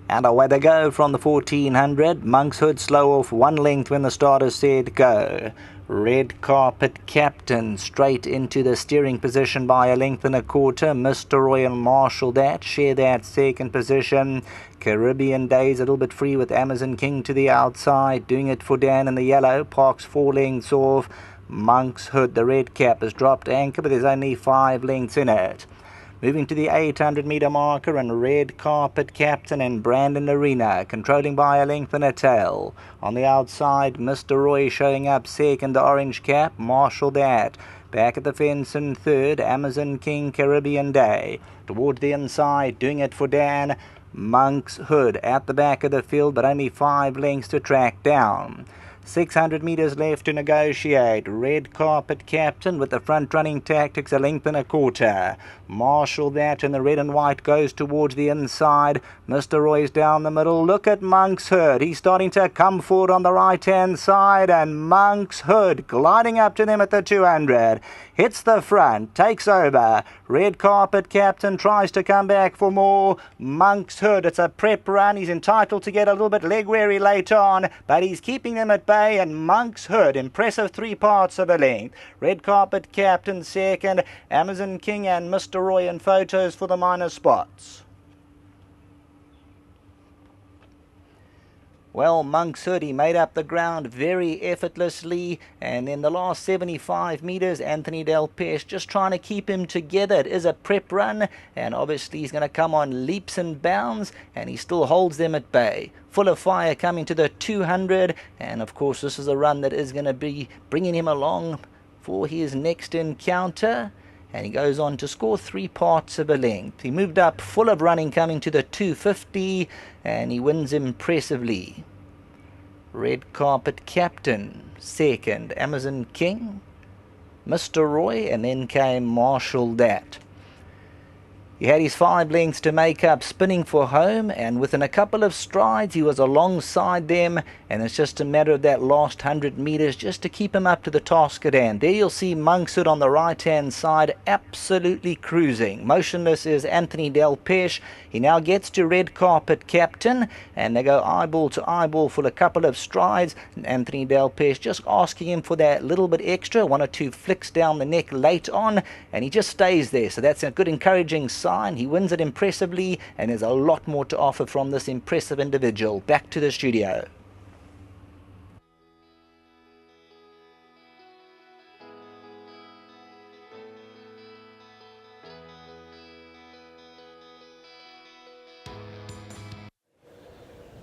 And away they go from the 1400. Monk's Hood slow off 1 length when the starter said go. Red Carpet Captain straight into the steering position by 1 length and a quarter. Mr. Roy and Marshall that share that second position. Caribbean Days a little bit free with Amazon King to the outside. Doing it for Dan in the yellow. Parks 4 lengths off. Monk's Hood, the red cap, has dropped anchor, but there's only 5 lengths in it. Moving to the 800-meter marker, and Red Carpet Captain and Brandon Arena controlling by 1 length and a tail. On the outside, Mr. Roy showing up second, the orange cap, Marshall that. Back at the fence in third, Amazon King, Caribbean Day. Toward the inside, doing it for Dan, Monk's Hood at the back of the field, but only 5 lengths to track down. 600 metres left to negotiate. Red Carpet Captain with the front-running tactics 1 length and a quarter. Marshall that in the red and white goes towards the inside. Mr. Roy's down the middle. Look at Monk's Hood. He's starting to come forward on the right-hand side, and Monk's Hood gliding up to them at the 200. Hits the front, takes over. Red Carpet Captain tries to come back for more. Monk's Hood, it's a prep run. He's entitled to get a little bit leg-weary late on, but he's keeping them at bay, and Monk's Hood, impressive 3 parts of a length. Red Carpet Captain second, Amazon King and Mr. Roy in photos for the minor spots. Well, Monk's Hood, he made up the ground very effortlessly, and in the last 75 metres, Anthony Del Pesh just trying to keep him together. It is a prep run, and obviously he's going to come on leaps and bounds, and he still holds them at bay. Full of fire coming to the 200, and of course this is a run that is going to be bringing him along for his next encounter. And he goes on to score 3 parts of a length. He moved up full of running coming to the 250, and he wins impressively. Red Carpet Captain second, Amazon King, Mr. Roy, and then came Marshall that. He had his 5 lengths to make up, spinning for home, and within a couple of strides he was alongside them, and it's just a matter of that last 100 metres just to keep him up to the task at hand. There you'll see Monk's Hood on the right hand side absolutely cruising. Motionless is Anthony Del Pesh. He now gets to Red Carpet Captain, and they go eyeball to eyeball for a couple of strides, and Anthony Del Pesh just asking him for that little bit extra, 1 or 2 flicks down the neck late on, and he just stays there. So that's a good encouraging sign. He wins it impressively, and there's a lot more to offer from this impressive individual. Back to the studio.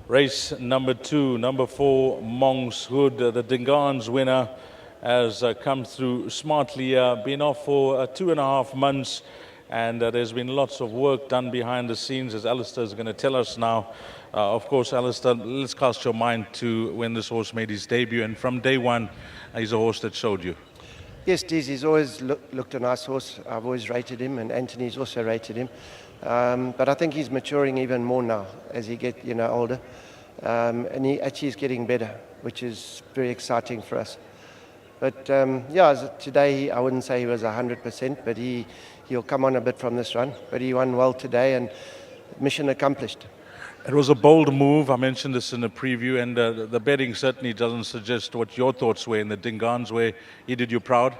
Race number 2, number 4, Monk's Hood, the Dingaan's winner, has come through smartly, been off for 2.5 months, and there's been lots of work done behind the scenes, as Alistair is going to tell us now. Of course, Alistair, let's cast your mind to when this horse made his debut, and from day one, he's a horse that showed you. Yes, Diz, he's always looked a nice horse. I've always rated him, and Anthony's also rated him. But I think he's maturing even more now as he gets older. And he actually is getting better, which is very exciting for us. But today I wouldn't say he was 100%, but he'll come on a bit from this run. But he won well today, and mission accomplished. It was a bold move. I mentioned this in the preview, and the betting certainly doesn't suggest what your thoughts were in the Dingaans, where he did you proud.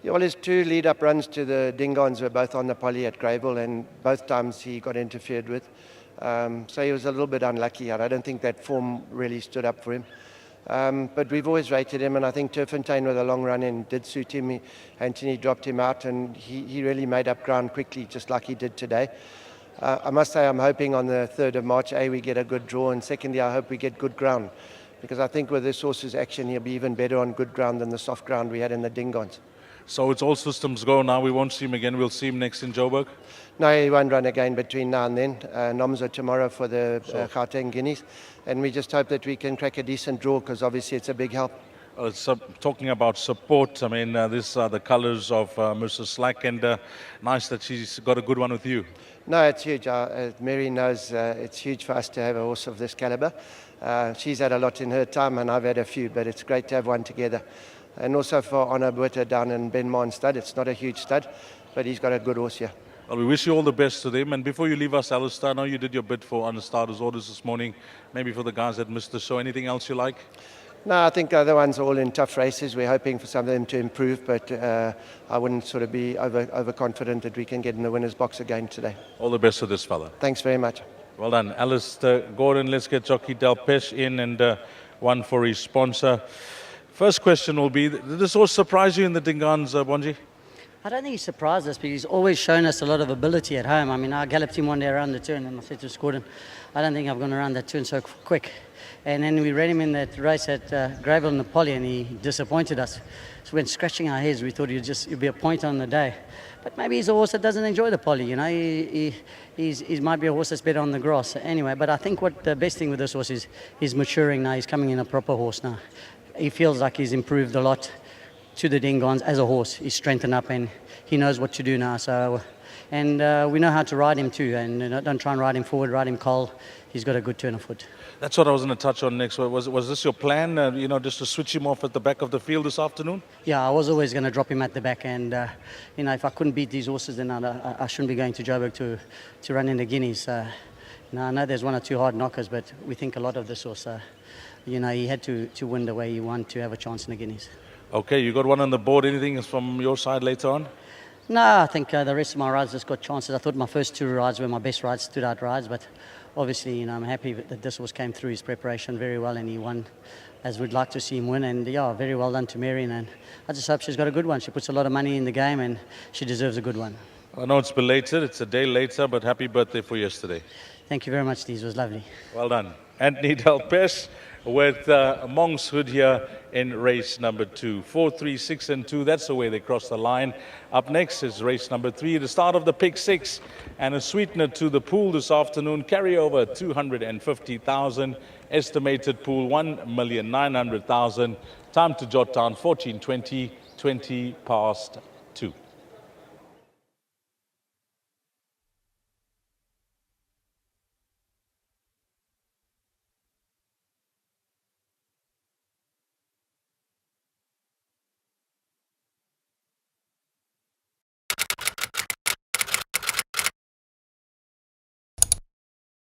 Yeah, well, his 2 lead-up runs to the Dingaans were both on the poly at Greyville, and both times he got interfered with. So he was a little bit unlucky. I don't think that form really stood up for him. But we've always rated him, and I think Turffontein with a long run in did suit him. Anthony dropped him out, and he really made up ground quickly, just like he did today. I must say I'm hoping on the 3rd of March, we get a good draw, and secondly, I hope we get good ground, because I think with this horse's action, he'll be even better on good ground than the soft ground we had in the Dingaans. So it's all systems go now. We won't see him again. We'll see him next in Joburg. No, he won't run again between now and then. Noms are tomorrow for the Gauteng Guineas, and we just hope that we can crack a decent draw, because obviously it's a big help. Talking about support, I mean, these are the colours of Mrs. Slack, and nice that she's got a good one with you. No, it's huge. Mary knows it's huge for us to have a horse of this calibre. She's had a lot in her time, and I've had a few, but it's great to have one together. And also for Honor Buerta down in Benmar Stud. It's not a huge stud, but he's got a good horse here. Well, we wish you all the best to them. And before you leave us, Alistair, I know you did your bit for on the starters orders this morning. Maybe for the guys that missed the show, anything else you like? No, I think the other ones are all in tough races. We're hoping for some of them to improve, but I wouldn't sort of be overconfident that we can get in the winner's box again today. All the best to this fella. Thanks very much. Well done. Alistair Gordon, let's get Jockey Delpeche in and one for his sponsor. First question will be, did this horse surprise you in the Dingans, Bonji? I don't think he surprised us, but he's always shown us a lot of ability at home. I mean, I galloped him one day around the turn, and I said to Gordon, I don't think I've gone around that turn so quick. And then we ran him in that race at Greyville in the Poly, and he disappointed us. So we went scratching our heads. We thought he'd be a point on the day. But maybe he's a horse that doesn't enjoy the Poly, you know. He might be a horse that's better on the grass. Anyway, but I think what the best thing with this horse is he's maturing now. He's coming in a proper horse now. He feels like he's improved a lot to the Dingans as a horse. He's strengthened up and he knows what to do now. So, and we know how to ride him too. And don't try and ride him forward, ride him cold. He's got a good turn of foot. That's what I was going to touch on next. Was this your plan, just to switch him off at the back of the field this afternoon? Yeah, I was always going to drop him at the back. And, if I couldn't beat these horses, then I shouldn't be going to Joburg to run in the Guineas. I know there's one or two hard knockers, but we think a lot of this horse. He had to win the way he won to have a chance in the Guineas. Okay, you got one on the board. Anything from your side later on? No, I think the rest of my rides just got chances. I thought my first two rides were my best rides, stood out rides, but obviously, I'm happy that this horse came through his preparation very well and he won as we'd like to see him win. And yeah, very well done to Marion. And I just hope she's got a good one. She puts a lot of money in the game and she deserves a good one. I know it's belated, it's a day later, but happy birthday for yesterday. Thank you very much, Steve. It was lovely. Well done. Anthony Delpeche with MONKS Hood here in race number 2. 4, 3, 6 and 2. That's the way they cross the line. Up next is race number 3, the start of the pick 6, and a sweetener to the pool this afternoon. Carryover 250,000. Estimated pool 1,900,000. Time to jot down 14:20, 20 past 2.